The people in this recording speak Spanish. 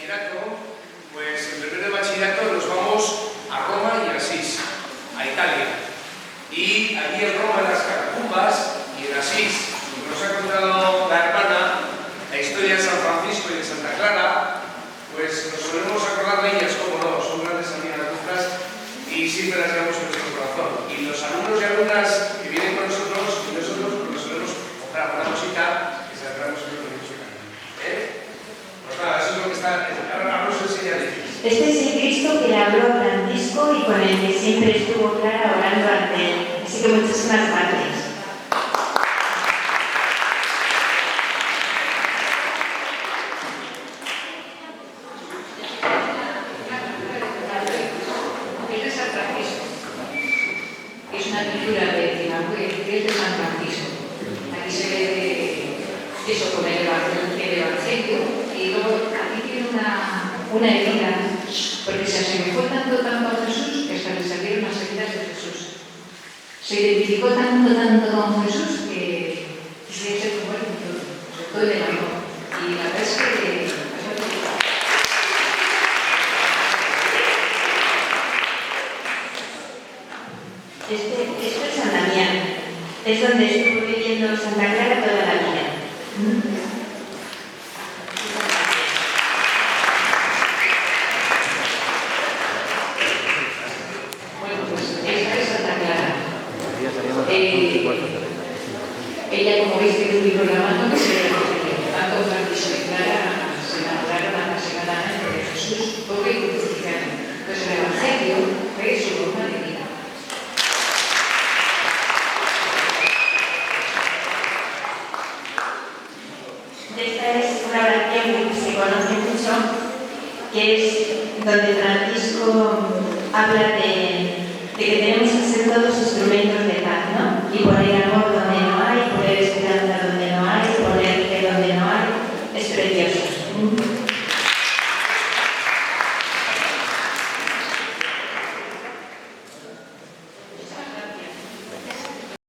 bachillerato, pues en primero de bachillerato nos vamos a Roma y a Asís, a Italia. Y allí en Roma, en las catacumbas y en Asís, nos ha contado la hermana la historia de San Francisco y de Santa Clara, pues nos solemos acordar de ellas, como no, son grandes amigas nuestras y siempre las llevamos en nuestro corazón. Y los alumnos y alumnas que vienen con nosotros, y nosotros pues nos solemos comprar alguna cosita que se la traemos en el música. Pues nada, eso es lo que está. Ahora nos enseñaré. Este es el Cristo que le habló a Francisco y con el que siempre estuvo Clara orando ante él. Así que muchísimas gracias. Una herida, porque se asemejó tanto a Jesús que hasta le salieron las heridas de Jesús. Se identificó tanto con Jesús que quisiera ser como él en todo, sobre todo en el amor. Y la verdad es que Esto es San Damián, es donde estuvo viviendo Santa Clara toda la vida. ella, como veis, tiene un libro grabando que tanto Francisco y Clara se enamoraron apasionadamente de Jesús, porque lo crucificaron. Pues el Evangelio es su forma de vida. Esta es una oración que se conoce mucho, que es donde Francisco habla de que tenemos